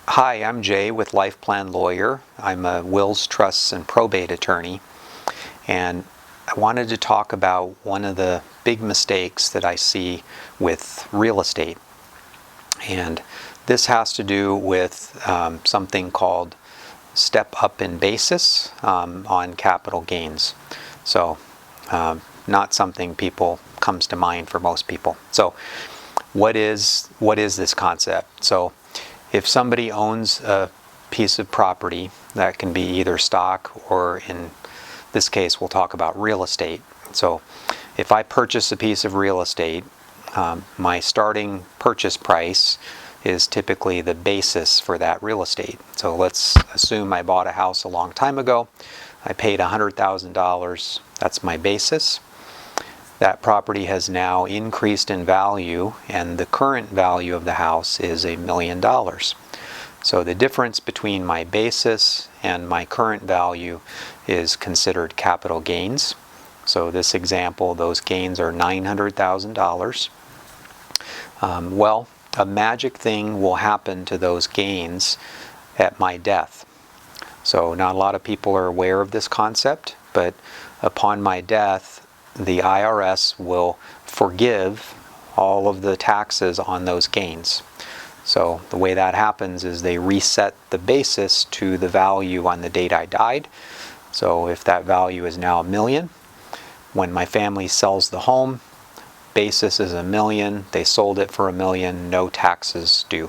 Hi, I'm Jay with LifePlan Lawyer. I'm a wills, trusts, and probate attorney, and I wanted to talk about one of the big mistakes that I see with real estate. And this has to do with something called step up in basis on capital gains. So not something comes to mind for most people. So what is this concept? So if somebody owns a piece of property, that can be either stock or, in this case, we'll talk about real estate. So if I purchase a piece of real estate, my starting purchase price is typically the basis for that real estate. So let's assume I bought a house a long time ago. I paid $100,000. That's my basis. That property has now increased in value, and the current value of the house is $1 million. So the difference between my basis and my current value is considered capital gains. So this example, those gains are $900,000. Well, a magic thing will happen to those gains at my death. So not a lot of people are aware of this concept, but upon my death, the IRS will forgive all of the taxes on those gains. So the way that happens is they reset the basis to the value on the date I died. So if that value is now $1 million, when my family sells the home, basis is $1 million, they sold it for $1 million, no taxes due.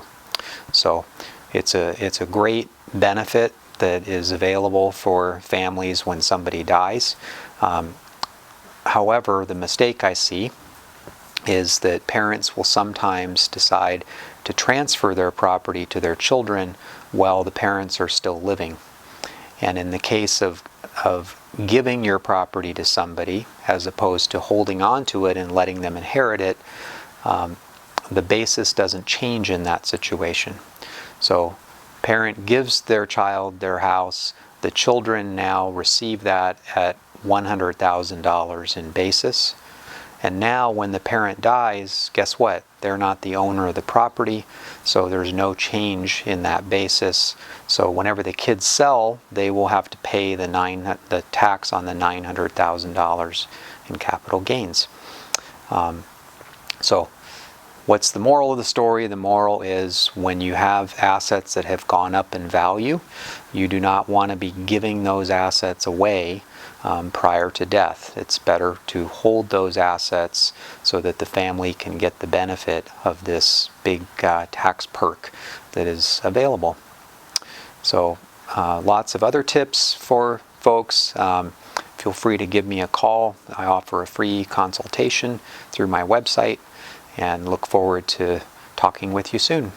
So it's a great benefit that is available for families when somebody dies. However, the mistake I see is that parents will sometimes decide to transfer their property to their children while the parents are still living. And in the case of giving your property to somebody, as opposed to holding on to it and letting them inherit it, the basis doesn't change in that situation. So parent gives their child their house, the children now receive that at $100,000 in basis. And now when the parent dies, guess what? They're not the owner of the property, so there's no change in that basis. So whenever the kids sell, they will have to pay the tax on the $900,000 in capital gains. So what's the moral of the story? The moral is when you have assets that have gone up in value, you do not want to be giving those assets away prior to death. It's better to hold those assets so that the family can get the benefit of this big tax perk that is available. So lots of other tips for folks. Feel free to give me a call. I offer a free consultation through my website, and look forward to talking with you soon.